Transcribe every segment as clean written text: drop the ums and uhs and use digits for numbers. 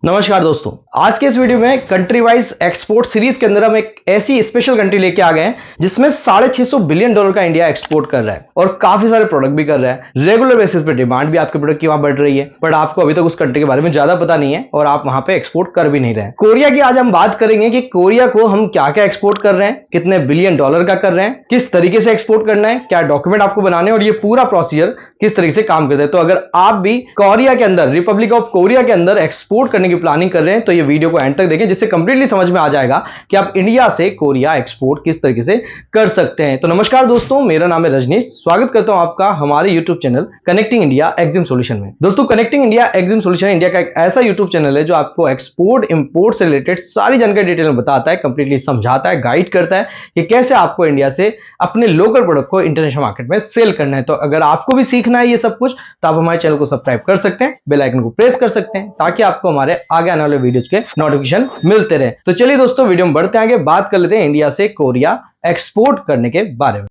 नमस्कार दोस्तों, आज के इस वीडियो में कंट्री वाइज एक्सपोर्ट सीरीज के अंदर हम एक ऐसी स्पेशल कंट्री लेके आ गए हैं जिसमें $650 बिलियन का इंडिया एक्सपोर्ट कर रहा है और काफी सारे प्रोडक्ट भी कर रहा है। रेगुलर बेसिस पे डिमांड भी आपके प्रोडक्ट की वहां बढ़ रही है, बट आपको अभी तक उस कंट्री के बारे में ज्यादा पता नहीं है और आप वहां पे एक्सपोर्ट कर भी नहीं रहे हैं। कोरिया की आज हम बात करेंगे कि कोरिया को हम क्या क्या एक्सपोर्ट कर रहे हैं, कितने बिलियन डॉलर का कर रहे हैं, किस तरीके से एक्सपोर्ट करना है, क्या डॉक्यूमेंट आपको बनाने और ये पूरा प्रोसीजर किस तरीके से काम करता है। तो अगर आप भी कोरिया के अंदर, रिपब्लिक ऑफ कोरिया के अंदर एक्सपोर्ट करने की प्लानिंग कर रहे हैं तो ये वीडियो को एंड तक देखें, जिससे कंप्लीटली समझ में आ जाएगा कि आप इंडिया से कोरिया एक्सपोर्ट किस तरीके से कर सकते हैं। तो नमस्कार दोस्तों, मेरा नाम है रजनीश, स्वागत करता हूं आपका हमारे YouTube channel connecting India exim solution में। दोस्तों, connecting India exim solution India का एक ऐसा यूट्यूब चैनल है जो आपको एक्सपोर्ट इंपोर्ट से रिलेटेड सारी जानकारी डिटेल में बताता है, कंप्लीटली समझाता है, गाइड करता है कि कैसे आपको इंडिया से अपने लोकल प्रोडक्ट को इंटरनेशनल मार्केट में सेल करना है। तो अगर आपको भी सीखना है ये सब कुछ, तो आप हमारे चैनल को सब्सक्राइब कर सकते हैं, बेल आइकन को प्रेस कर सकते हैं ताकि आपको हमारे आगे आने वाले वीडियोज के नोटिफिकेशन मिलते रहे। तो चलिए दोस्तों, वीडियो में बढ़ते हैं आगे, बात कर लेते हैं इंडिया से कोरिया एक्सपोर्ट करने के बारे में।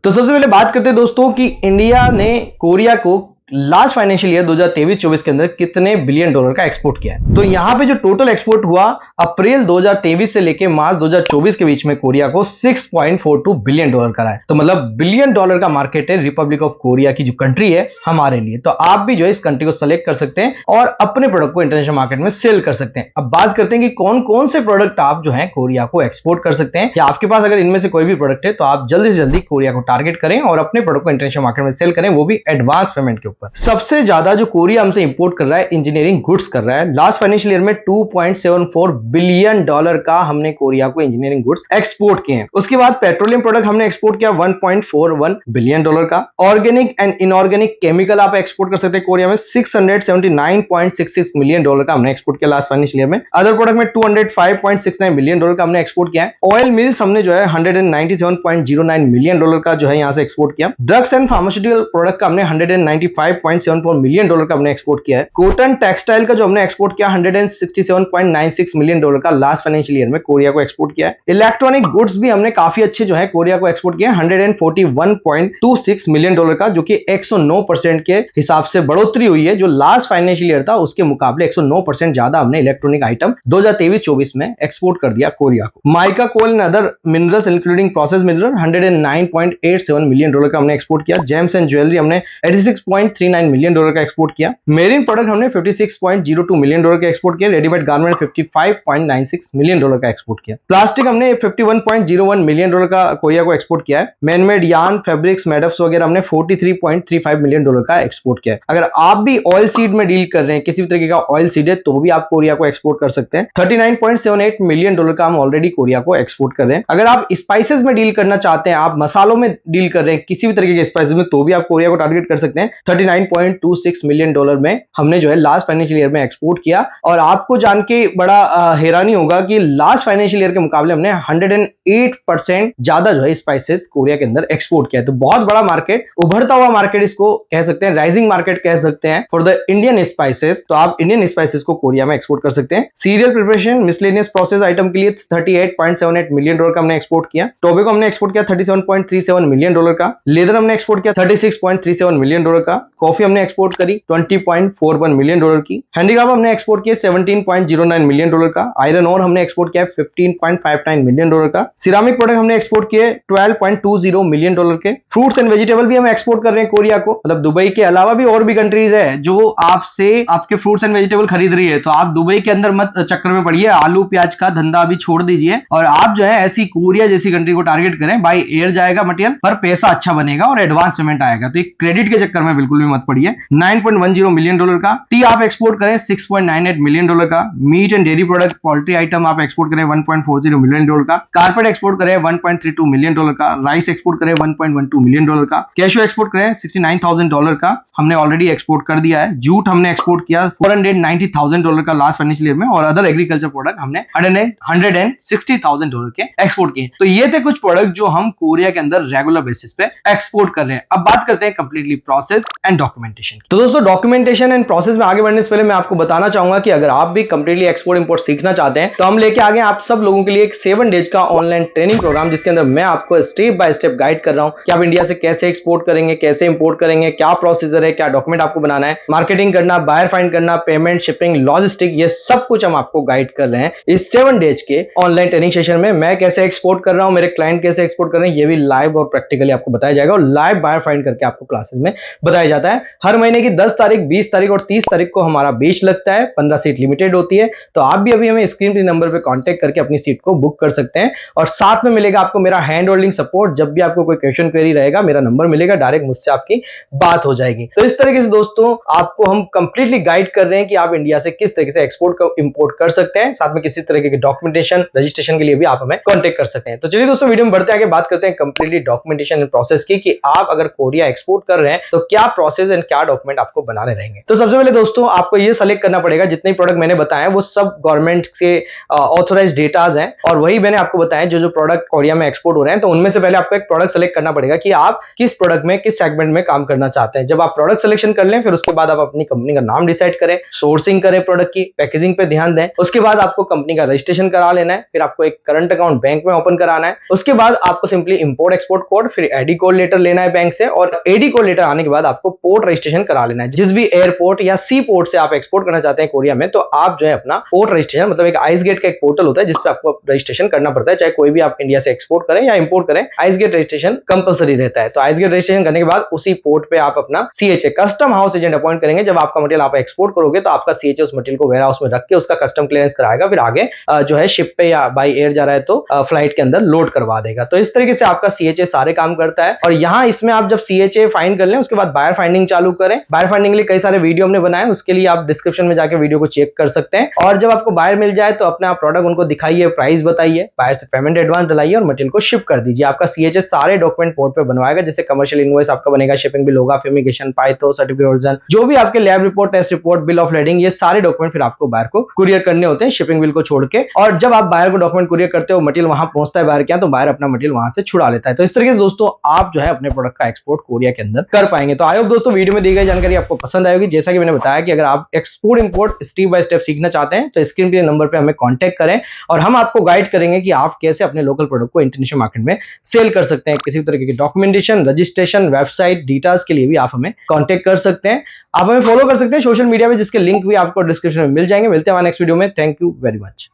तो सबसे पहले बात करते हैं दोस्तों कि इंडिया ने कोरिया को लास्ट फाइनेंशियल ईयर 2023-24 के अंदर कितने बिलियन डॉलर का एक्सपोर्ट किया है। तो यहां पे जो टोटल एक्सपोर्ट हुआ अप्रैल 2023 से लेके मार्च 2024 के बीच में कोरिया को 6.42 बिलियन डॉलर का है। तो मतलब बिलियन डॉलर का मार्केट है रिपब्लिक ऑफ कोरिया की जो कंट्री है हमारे लिए। तो आप भी जो है इस कंट्री को सेलेक्ट कर सकते हैं और अपने प्रोडक्ट को इंटरनेशनल मार्केट में सेल कर सकते हैं। अब बात करते हैं कि कौन कौन से प्रोडक्ट आप जो है कोरिया को एक्सपोर्ट कर सकते हैं, या आपके पास अगर इनमें से कोई भी प्रोडक्ट है तो आप जल्दी से जल्दी कोरिया को टारगेट करें और अपने प्रोडक्ट को इंटरनेशनल मार्केट में सेल करें, वो भी एडवांस पेमेंट के ऊपर। सबसे ज्यादा जो कोरिया हमसे इंपोर्ट कर रहा है इंजीनियरिंग गुड्स कर रहा है। लास्ट फाइनेंशियल ईयर में 2.74 बिलियन डॉलर का हमने कोरिया को इंजीनियरिंग गुड्स एक्सपोर्ट किए हैं। उसके बाद पेट्रोलियम प्रोडक्ट हमने एक्सपोर्ट किया 1.41 बिलियन डॉलर का। ऑर्गेनिक एंड इनऑर्गेनिक केमिकल आप एक्सपोर्ट कर सकते हैं कोरिया में 679.66 मिलियन डॉलर का हमने एक्सपोर्ट किया लास्ट फाइनेंशियल ईयर में। अदर प्रोडक्ट में 205.69 मिलियन डॉलर का हमने एक्सपोर्ट किया है। ऑयल मिल्स हमने जो है 197.09 मिलियन डॉलर का जो है यहां से एक्सपोर्ट किया। ड्रग्स एंड फार्मास्यूटिकल प्रोडक्ट का हमने 195.74 मिलियन डॉलर का हमने एक्सपोर्ट किया है। कॉटन टेक्सटाइल का जो हमने एक्सपोर्ट किया 167.96 मिलियन डॉलर का लास्ट फाइनेंशियल ईयर में कोरिया को एक्सपोर्ट किया है। इलेक्ट्रॉनिक गुड्स भी हमने काफी अच्छे जो है कोरिया को एक्सपोर्ट किया 141.26 मिलियन डॉलर का, जो कि 109% के हिसाब से बढ़ोतरी हुई है। जो लास्ट फाइनेंशियल ईयर था उसके मुकाबले 109% ज्यादा हमने इलेक्ट्रॉनिक आइटम 2023-24 में एक्सपोर्ट कर दिया कोरिया को। Mica coal and other minerals including process mineral 109.87 million dollar का हमने एक्सपोर्ट किया। जेम्स एंड ज्वेलरी हमने 86.39 मिलियन डॉलर का एक्सपोर्ट किया। मेरिन प्रोडक्ट हमने 56.02 मिलियन डॉलर का एक्सपोर्ट किया। रेडीमेड गारमेंट 55.96 मिलियन डॉलर का एक्सपोर्ट किया। प्लास्टिक हमने 51.01 मिलियन डॉलर का कोरिया को एक्सपोर्ट किया है। मैनमेड यार्न, फैब्रिक्स, मेडफ्स वगैरह हमने 43.35 मिलियन डॉलर का एक्सपोर्ट किया है। अगर आप भी ऑयल सीड में डील कर रहे हैं, किसी भी तरीके का ऑयल सीड है, तो भी आप कोरिया को एक्सपोर्ट कर सकते हैं। 39.78 मिलियन डॉलर का हम ऑलरेडी कोरिया को एक्सपोर्ट कर रहे हैं। अगर आप स्पाइसेस में डील करना चाहते हैं, आप मसालों में डील कर रहे हैं किसी भी तरीके के स्पाइसेस में, तो भी आप कोरिया को टारगेट कर सकते हैं। 39.26 मिलियन डॉलर में हमने जो है लास्ट फाइनेंशियल ईयर में एक्सपोर्ट किया। और आपको जान के बड़ा हैरानी होगा कि लास्ट फाइनेंशियल ईयर के मुकाबले हमने 108% ज्यादा जो है स्पाइसेस कोरिया के अंदर एक्सपोर्ट किया है। तो बहुत बड़ा मार्केट, उभरता हुआ मार्केट इसको कह सकते हैं, राइजिंग मार्केट कह सकते हैं फॉर द इंडियन स्पाइसेस। तो आप इंडियन स्पाइसेस को कोरिया में एक्सपोर्ट कर सकते हैं। Serial preparation, miscellaneous process item के लिए 38.78 मिलियन डॉलर का हमने एक्सपोर्ट किया। टोबैको हमने एक्सपोर्ट किया 37.37 मिलियन डॉलर का। लेदर हमने एक्सपोर्ट किया 36.37 मिलियन डॉलर का। कॉफी हमने एक्सपोर्ट करी 20.41 मिलियन डॉलर की। हैंडीक्राफ्ट हमने एक्सपोर्ट किया 17.09 मिलियन डॉलर का। आयरन ओर हमने एक्सपोर्ट किया 15.59 मिलियन डॉलर का। सिरामिक प्रोडक्ट हमने एक्सपोर्ट किए 12.20 मिलियन डॉलर के। फ्रूट्स एंड वेजिटेबल भी हम एक्सपोर्ट कर रहे हैं कोरिया को। मतलब दुबई के अलावा भी और भी कंट्रीज है जो आपसे आपके फ्रूट्स एंड वेजिटेबल खरीद रही है, तो आप दुबई के अंदर मत चक्कर में पड़िए, आलू प्याज का धंधा अभी छोड़ दीजिए और आप जो है ऐसी कोरिया जैसी कंट्री को टारगेट करें। बाय एयर जाएगा मटेरियल, पर पैसा अच्छा बनेगा और एडवांस पेमेंट आएगा। तो एक क्रेडिट के चक्कर में बिल्कुल भी मत पड़िए। 9.10 मिलियन डॉलर का। टी आप एक्सपोर्ट करें 6.98 मिलियन डॉलर का। Meat and dairy product, poultry item आप एक्सपोर्ट करें 1.40 मिलियन डॉलर का। कारपेट एक्सपोर्ट करें 1.32 मिलियन डॉलर का। राइस एक्सपोर्ट करें 1.12 मिलियन डॉलर का। कैशू एक्सपोर्ट करें 69,000 डॉलर का, हमने ऑलरेडी एक्सपोर्ट कर दिया है। जूट हमने एक्सपोर्ट किया 490,000 डॉलर का लास्ट फाइनेंशियल ईयर में। और अदर एग्रीकल्चर प्रोडक्ट हमने 160,000 डॉलर के एक्सपोर्ट किए। तो ये थे कुछ प्रोडक्ट जो हम कोरिया के अंदर रेगुलर बेसिस पे एक्सपोर्ट कर रहे हैं। अब बात करते हैं completely process and and documentation. तो दोस्तों डॉक्यूमेंटेशन एंड प्रोसेस में आगे बढ़ने से पहले मैं आपको बताना चाहूंगा कि अगर आप भी कंप्लीटली एक्सपोर्ट इंपोर्ट सीखना चाहते हैं तो हम लेके आ गए आप सब लोगों के लिए एक 7 डेज का ऑनलाइन ट्रेनिंग प्रोग्राम, जिसके अंदर मैं आपको स्टेप बाय स्टेप गाइड कर रहा हूं कि आप इंडिया से कैसे एक्सपोर्ट करेंगे, कैसे इंपोर्ट करेंगे, क्या प्रोसीजर है, क्या डॉक्यूमेंट आपको बनाना है, मार्केटिंग करना, बायर फाइंड करना, पेमेंट, शिपिंग, लॉजिस्टिक, ये सब कुछ हम आपको गाइड कर रहे हैं इस 7 डेज के ऑनलाइन ट्रेनिंग सेशन में। मैं कैसे एक्सपोर्ट कर रहा हूं, मेरे क्लाइंट कैसे एक्सपोर्ट कर रहे हैं, ये भी लाइव और प्रैक्टिकली आपको बताया जाएगा और लाइव बायर फाइंड करके आपको क्लासेस में बताया जाता है। हर महीने की 10 तारीख, 20 तारीख और 30 तारीख को हमारा बैच लगता है। 15 सीट लिमिटेड होती है, तो आप भी अभी हमें स्क्रीन पे नंबर पे कांटेक्ट करके अपनी सीट को बुक कर सकते हैं। और साथ में मिलेगा आपको मेरा हैंड होल्डिंग सपोर्ट। जब भी आपको कोई क्वेश्चन क्वेरी रहेगा, मेरा नंबर मिलेगा, डायरेक्ट मुझसे आपकी बात हो जाएगी। तो इस तरीके से दोस्तों आपको हम कंप्लीटली गाइड कर रहे हैं कि आप इंडिया से किस तरीके से एक्सपोर्ट का इंपोर्ट कर सकते हैं। साथ में किसी तरीके के डॉक्यूमेंटेशन, रजिस्ट्रेशन के लिए भी आप हमें कांटेक्ट कर सकते हैं। तो चलिए दोस्तों वीडियो में बढ़ते आगे बात करते हैं कंप्लीटली डॉक्यूमेंटेशन एंड प्रोसेस की, कि आप अगर कोरिया एक्सपोर्ट कर रहे हैं तो क्या प्रोसेस एंड क्या डॉक्यूमेंट आपको बनाने रहेंगे। तो सबसे पहले दोस्तों आपको ये सेलेक्ट करना पड़ेगा, जितने प्रोडक्ट मैंने बताए वो सब गवर्नमेंट के ऑथोराइज्ड डेटाज हैं और वही मैंने आपको बताया जो प्रोडक्ट कोरिया में एक्सपोर्ट हो रहे हैं। तो उनमें से पहले आपको एक प्रोडक्ट सेलेक्ट करना पड़ेगा कि आप किस प्रोडक्ट में, किस सेगमेंट में काम करना चाहते हैं। जब आप प्रोडक्ट सिलेक्शन कर लें, फिर उसके बाद आप अपनी कंपनी का नाम डिसाइड करें, सोर्सिंग करें, प्रोडक्ट की पैकेजिंग पे ध्यान दें। उसके बाद आपको कंपनी का रजिस्ट्रेशन करा लेना है, फिर आपको एक करंट अकाउंट बैंक में ओपन कराना है। उसके बाद आपको सिंपली इंपोर्ट एक्सपोर्ट कोड, फिर एडी कोड लेटर लेना है बैंक से, और एडी कोड लेटर आने के बाद आपको पोर्ट रजिस्ट्रेशन करा लेना है। जिस भी एयरपोर्ट या सी पोर्ट से आप एक्सपोर्ट करना चाहते हैं कोरिया में, तो आप जो है अपना पोर्ट रजिस्ट्रेशन, मतलब एक आइस गेट का एक पोर्टल होता है जिसपे आपको रजिस्ट्रेशन करना पड़ता है। चाहे कोई भी आप इंडिया से एक्सपोर्ट करें या इंपोर्ट करें, आइस गेट रजिस्ट्रेशन कंपलसरी रहता है। तो आइस गेट रजिस्ट्रेशन करने के बाद उसी पोर्ट पे आप अपना CHA, custom house agent appoint करेंगे। जब आपका मटेरियल आप एक्सपोर्ट करोगे तो आपका सीएचए उस मटेरियल को वेयर हाउस में रख के उसका कस्टम क्लियरेंस कराएगा, फिर आगे जो है शिप पे या बाई एयर जा रहा है तो फ्लाइट के अंदर लोड करवा देगा। तो इस तरीके से आपका सीएचए सारे काम करता है। और यहाँ इसमें आप जब सीएचए फाइंड कर लें, उसके बाद बायर फाइंडिंग चालू करें। बायर फाइंडिंग के लिए कई सारे वीडियो हमने बनाए, उसके लिए आप डिस्क्रिप्शन में जाके वीडियो को चेक कर सकते हैं। और जब आपको बायर मिल जाए तो अपना प्रोडक्ट उनको दिखाइए, प्राइस बताइए, बायर से पेमेंट एडवांस डलाइए और मटेरियल को शिप कर दीजिए। आपका सीएचए सारे डॉक्यूमेंट पोर्ट पे बनवाएगा, जैसे कमर्शियल इनवॉइस आपका बनेगा, शिपिंग बिल होगा, फ्यूमिगेशन, पाइथो, सर्टिफिकेट वर्जन, जो भी आपके lab report, test report, bill of lading, ये सारे डॉक्यूमेंट फिर आपको बायर को कुरियर करने होते हैं, शिपिंग बिल को छोड़ के। और जब आप बायर को डॉक्यूमेंट कुरियर करते हो, मटेरियल वहां पहुंचता है बायर के यहाँ, तो बायर अपना मटेरियल वहां से छुड़ा लेता है। तो इस तरीके से दोस्तों आप जो है अपने प्रोडक्ट का एक्सपोर्ट कोरिया के अंदर कर पाएंगे। तो आई होप दोस्तों वीडियो में दी गई जानकारी आपको पसंद आएगी। जैसा कि मैंने बताया कि अगर आप export import step by step सीखना चाहते हैं तो स्क्रीन पे नंबर पे हमें कांटेक्ट करें और हम आपको गाइड करेंगे कि आप कैसे अपने लोकल प्रोडक्ट को इंटरनेशनल मार्केट में सेल कर सकते हैं। किसी तरीके की डॉक्यूमेंटेशन, रजिस्ट्रेशन, वेबसाइट डिटेल्स के लिए भी आप हमें कांटेक्ट कर सकते हैं। आप हमें फॉलो कर सकते हैं सोशल मीडिया में, जिसके लिंक भी आपको डिस्क्रिप्शन में मिल जाएंगे। मिलते हैं नेक्स्ट वीडियो में। Thank you very much.